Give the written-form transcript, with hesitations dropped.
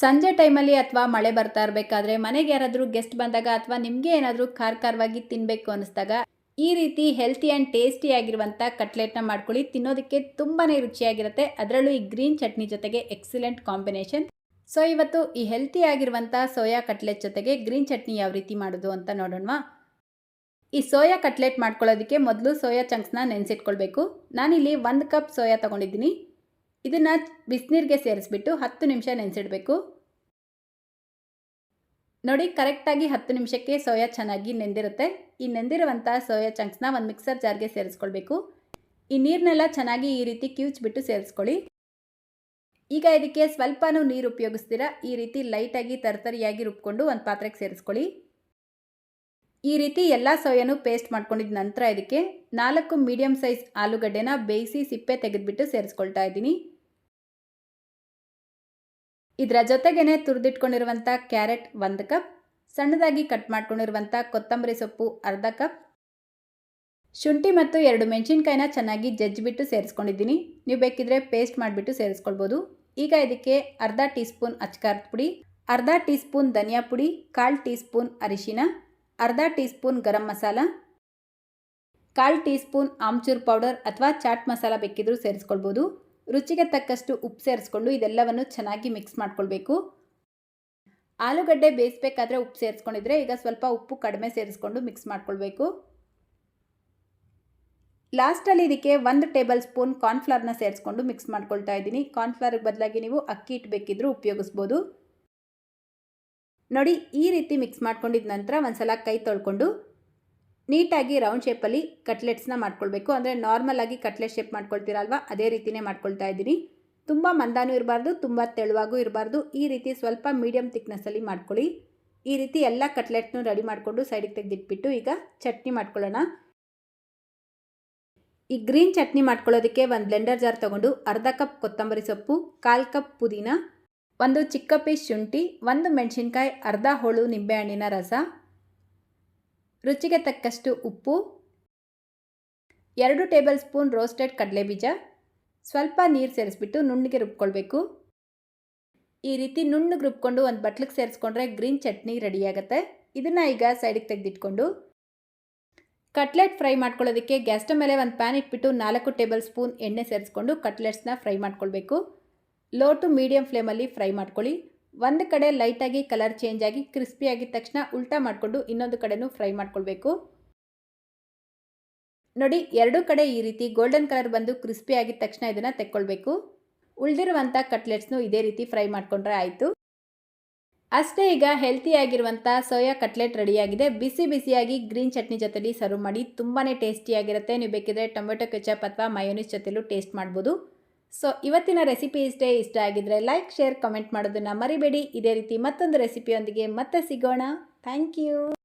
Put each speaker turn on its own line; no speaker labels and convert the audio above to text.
ಸಂಜೆ ಟೈಮಲ್ಲಿ ಅಥವಾ ಮಳೆ ಬರ್ತಾ ಇರಬೇಕಾದ್ರೆ ಮನೆಗೆ ಯಾರಾದರೂ ಗೆಸ್ಟ್ ಬಂದಾಗ ಅಥವಾ ನಿಮಗೆ ಏನಾದರೂ ಖಾರವಾಗಿ ತಿನ್ನಬೇಕು ಅನ್ನಿಸ್ದಾಗ ಈ ರೀತಿ ಹೆಲ್ತಿ ಆ್ಯಂಡ್ ಟೇಸ್ಟಿ ಆಗಿರುವಂಥ ಕಟ್ಲೆಟ್ನ ಮಾಡ್ಕೊಳ್ಳಿ. ತಿನ್ನೋದಕ್ಕೆ ತುಂಬಾ ರುಚಿಯಾಗಿರುತ್ತೆ. ಅದರಲ್ಲೂ ಈ ಗ್ರೀನ್ ಚಟ್ನಿ ಜೊತೆಗೆ ಎಕ್ಸಲೆಂಟ್ ಕಾಂಬಿನೇಷನ್. ಸೊ ಇವತ್ತು ಈ ಹೆಲ್ತಿ ಆಗಿರುವಂಥ ಸೋಯಾ ಕಟ್ಲೆಟ್ ಜೊತೆಗೆ ಗ್ರೀನ್ ಚಟ್ನಿ ಯಾವ ರೀತಿ ಮಾಡೋದು ಅಂತ ನೋಡೋಣ. ಈ ಸೋಯಾ ಕಟ್ಲೆಟ್ ಮಾಡ್ಕೊಳ್ಳೋದಕ್ಕೆ ಮೊದಲು ಸೋಯಾ ಚಂಕ್ಸ್ನ ನೆನೆಸಿಟ್ಕೊಳ್ಬೇಕು. ನಾನಿಲ್ಲಿ 1 ಕಪ್ ಸೋಯಾ ತೊಗೊಂಡಿದ್ದೀನಿ. ಇದನ್ನು ಬಿಸಿನೀರಿಗೆ ಸೇರಿಸ್ಬಿಟ್ಟು 10 ನಿಮಿಷ ನೆನೆಸಿಡಬೇಕು. ನೋಡಿ, ಕರೆಕ್ಟಾಗಿ 10 ನಿಮಿಷಕ್ಕೆ ಸೋಯಾ ಚೆನ್ನಾಗಿ ನೆಂದಿರುತ್ತೆ. ಈ ನೆಂದಿರುವಂಥ ಸೋಯಾ ಚಂಕ್ಸ್ನ ಒಂದು ಮಿಕ್ಸರ್ ಜಾರ್ಗೆ ಸೇರಿಸ್ಕೊಳ್ಬೇಕು. ಈ ನೀರನ್ನೆಲ್ಲ ಚೆನ್ನಾಗಿ ಈ ರೀತಿ ಕಿವುಚ್ಬಿಟ್ಟು ಸೇರಿಸ್ಕೊಳ್ಳಿ. ಈಗ ಇದಕ್ಕೆ ಸ್ವಲ್ಪನೂ ನೀರು ಉಪಯೋಗಿಸ್ತೀರಾ ಈ ರೀತಿ ಲೈಟಾಗಿ ತರ್ತರಿಯಾಗಿ ರುಬ್ಕೊಂಡು ಒಂದು ಪಾತ್ರೆಗೆ ಸೇರಿಸ್ಕೊಳ್ಳಿ. ಈ ರೀತಿ ಎಲ್ಲ ಸೋಯಾನು ಪೇಸ್ಟ್ ಮಾಡ್ಕೊಂಡಿದ್ದ ನಂತರ ಇದಕ್ಕೆ 4 ಮೀಡಿಯಮ್ ಸೈಜ್ ಆಲೂಗಡ್ಡೆನ ಬೇಯಿಸಿ ಸಿಪ್ಪೆ ತೆಗೆದುಬಿಟ್ಟು ಸೇರಿಸ್ಕೊಳ್ತಾ ಇದ್ದೀನಿ. ಇದರ ಜೊತೆಗೇನೆ ತುರಿದಿಟ್ಕೊಂಡಿರುವಂಥ ಕ್ಯಾರೆಟ್ 1 ಕಪ್, ಸಣ್ಣದಾಗಿ ಕಟ್ ಮಾಡ್ಕೊಂಡಿರುವಂಥ ಕೊತ್ತಂಬರಿ ಸೊಪ್ಪು ಅರ್ಧ ಕಪ್, ಶುಂಠಿ ಮತ್ತು 2 ಮೆಣಸಿನ್ಕಾಯಿನ ಚೆನ್ನಾಗಿ ಜಜ್ಜಿಬಿಟ್ಟು ಸೇರಿಸ್ಕೊಂಡಿದ್ದೀನಿ. ನೀವು ಬೇಕಿದ್ರೆ ಪೇಸ್ಟ್ ಮಾಡಿಬಿಟ್ಟು ಸೇರಿಸ್ಕೊಳ್ಬೋದು. ಈಗ ಇದಕ್ಕೆ ಅರ್ಧ ಟೀ ಸ್ಪೂನ್ ಅಚ್ಕಾರದ ಪುಡಿ, ಅರ್ಧ ಟೀ ಸ್ಪೂನ್ ಧನಿಯಾ ಪುಡಿ, 1/4 ಟೀ ಸ್ಪೂನ್ ಅರಿಶಿನ, ಅರ್ಧ teaspoon garam masala, 1/4 teaspoon amchur powder ಅಥವಾ ಚಾಟ್ ಮಸಾಲ ಬೇಕಿದ್ರೂ ಸೇರಿಸ್ಕೊಳ್ಬೋದು. ರುಚಿಗೆ ತಕ್ಕಷ್ಟು ಉಪ್ಪು ಸೇರಿಸ್ಕೊಂಡು ಇದೆಲ್ಲವನ್ನು ಚೆನ್ನಾಗಿ ಮಿಕ್ಸ್ ಮಾಡ್ಕೊಳ್ಬೇಕು. ಆಲೂಗಡ್ಡೆ ಬೇಯಿಸಬೇಕಾದ್ರೆ ಉಪ್ಪು ಸೇರಿಸ್ಕೊಂಡಿದ್ರೆ ಈಗ ಸ್ವಲ್ಪ ಉಪ್ಪು ಕಡಿಮೆ ಸೇರಿಸ್ಕೊಂಡು ಮಿಕ್ಸ್ ಮಾಡ್ಕೊಳ್ಬೇಕು. ಲಾಸ್ಟಲ್ಲಿ ಇದಕ್ಕೆ 1 ಟೇಬಲ್ ಸ್ಪೂನ್ ಕಾರ್ನ್ಫ್ಲವರ್ನ ಸೇರಿಸ್ಕೊಂಡು ಮಿಕ್ಸ್ ಮಾಡ್ಕೊಳ್ತಾ ಇದ್ದೀನಿ. ಕಾರ್ನ್ಫ್ಲವರ್ಗೆ ಬದಲಾಗಿ ನೀವು ಅಕ್ಕಿ ಹಿಟ್ಟು ಬೇಕಿದ್ರೂ ಉಪಯೋಗಿಸ್ಬೋದು. ನೋಡಿ, ಈ ರೀತಿ ಮಿಕ್ಸ್ ಮಾಡ್ಕೊಂಡಿದ್ದ ನಂತರ ಒಂದ್ಸಲ ಕೈ ತೊಳ್ಕೊಂಡು ನೀಟಾಗಿ ರೌಂಡ್ ಶೇಪಲ್ಲಿ ಕಟ್ಲೆಟ್ಸ್ನ ಮಾಡ್ಕೊಳ್ಬೇಕು. ಅಂದರೆ ನಾರ್ಮಲ್ ಆಗಿ ಕಟ್ಲೆಟ್ ಶೇಪ್ ಮಾಡ್ಕೊಳ್ತೀರಲ್ವ, ಅದೇ ರೀತಿಯೇ ಮಾಡ್ಕೊಳ್ತಾ ಇದ್ದೀನಿ. ತುಂಬ ಮಂದಾನೂ ಇರಬಾರ್ದು, ತುಂಬ ತೆಳುವಾಗೂ ಇರಬಾರ್ದು. ಈ ರೀತಿ ಸ್ವಲ್ಪ ಮೀಡಿಯಮ್ ಥಿಕ್ನೆಸ್ಸಲ್ಲಿ ಮಾಡ್ಕೊಳ್ಳಿ. ಈ ರೀತಿ ಎಲ್ಲ ಕಟ್ಲೆಟ್ನು ರೆಡಿ ಮಾಡಿಕೊಂಡು ಸೈಡಿಗೆ ತೆಗೆದಿಟ್ಬಿಟ್ಟು ಈಗ ಚಟ್ನಿ ಮಾಡ್ಕೊಳ್ಳೋಣ. ಈ ಗ್ರೀನ್ ಚಟ್ನಿ ಮಾಡ್ಕೊಳ್ಳೋದಕ್ಕೆ ಒಂದು ಬ್ಲೆಂಡರ್ ಜಾರ್ ತೊಗೊಂಡು ಅರ್ಧ ಕಪ್ ಕೊತ್ತಂಬರಿ ಸೊಪ್ಪು, 1/4 ಕಪ್ ಪುದೀನ, 1 ಚಿಕ್ಕ ಪೀಸ್ ಶುಂಠಿ, 1 ಮೆಣಸಿನ್ಕಾಯಿ, ಅರ್ಧ ಹೋಳು ನಿಂಬೆಹಣ್ಣಿನ ರಸ, ರುಚಿಗೆ ತಕ್ಕಷ್ಟು ಉಪ್ಪು, 2 ಟೇಬಲ್ ಸ್ಪೂನ್ ರೋಸ್ಟೆಡ್ ಕಡಲೆಬೀಜ, ಸ್ವಲ್ಪ ನೀರು ಸೇರಿಸ್ಬಿಟ್ಟು ನುಣ್ಣಗೆ ರುಬ್ಕೊಳ್ಬೇಕು. ಈ ರೀತಿ ನುಣ್ಣಗೆ ರುಬ್ಕೊಂಡು ಒಂದು ಬಟ್ಲಿಗೆ ಸೇರಿಸ್ಕೊಂಡ್ರೆ ಗ್ರೀನ್ ಚಟ್ನಿ ರೆಡಿಯಾಗುತ್ತೆ. ಇದನ್ನು ಈಗ ಸೈಡಿಗೆ ತೆಗೆದಿಟ್ಕೊಂಡು ಕಟ್ಲೆಟ್ ಫ್ರೈ ಮಾಡ್ಕೊಳ್ಳೋದಕ್ಕೆ ಗ್ಯಾಸ್ ಸ್ಟವ್ ಮೇಲೆ ಒಂದು ಪ್ಯಾನ್ ಇಟ್ಬಿಟ್ಟು 4 ಟೇಬಲ್ ಸ್ಪೂನ್ ಎಣ್ಣೆ ಸೇರಿಸ್ಕೊಂಡು ಕಟ್ಲೆಟ್ಸ್ನ ಫ್ರೈ ಮಾಡ್ಕೊಳ್ಬೇಕು. ಲೋ ಟು ಮೀಡಿಯಮ್ ಫ್ಲೇಮಲ್ಲಿ ಫ್ರೈ ಮಾಡ್ಕೊಳ್ಳಿ. ಒಂದು ಕಡೆ ಲೈಟಾಗಿ ಕಲರ್ ಚೇಂಜ್ ಆಗಿ ಕ್ರಿಸ್ಪಿ ಆಗಿದ ತಕ್ಷಣ ಉಲ್ಟಾ ಮಾಡಿಕೊಂಡು ಇನ್ನೊಂದು ಕಡೆನೂ ಫ್ರೈ ಮಾಡ್ಕೊಳ್ಬೇಕು. ನೋಡಿ, 2 ಕಡೆ ಈ ರೀತಿ ಗೋಲ್ಡನ್ ಕಲರ್ ಬಂದು ಕ್ರಿಸ್ಪಿ ಆಗಿದ ತಕ್ಷಣ ಇದನ್ನು ತೆಕ್ಕೊಳ್ಬೇಕು. ಉಳಿದಿರುವಂಥ ಕಟ್ಲೆಟ್ಸ್ನು ಇದೇ ರೀತಿ ಫ್ರೈ ಮಾಡ್ಕೊಂಡ್ರೆ ಆಯಿತು. ಅಷ್ಟೇ, ಈಗ ಹೆಲ್ತಿಯಾಗಿರುವಂಥ ಸೋಯಾ ಕಟ್ಲೆಟ್ ರೆಡಿಯಾಗಿದೆ. ಬಿಸಿ ಬಿಸಿಯಾಗಿ ಗ್ರೀನ್ ಚಟ್ನಿ ಜೊತೆಲಿ ಸರ್ವ್ ಮಾಡಿ. ತುಂಬಾ ಟೇಸ್ಟಿಯಾಗಿರುತ್ತೆ. ನೀವು ಬೇಕಿದ್ರೆ ಟೊಮೆಟೊ ಕೆಚಪ್ ಅಥವಾ ಮಯೋನೀಸ್ ಜೊತೆಲೂ ಟೇಸ್ಟ್ ಮಾಡ್ಬೋದು. ಸೊ ಇವತ್ತಿನ ರೆಸಿಪಿ ಇಷ್ಟ ಆಗಿದ್ರೆ ಲೈಕ್, ಶೇರ್, ಕಮೆಂಟ್ ಮಾಡೋದನ್ನು ಮರಿಬೇಡಿ. ಇದೇ ರೀತಿ ಮತ್ತೊಂದು ರೆಸಿಪಿಯೊಂದಿಗೆ ಮತ್ತೆ ಸಿಗೋಣ. Thank you.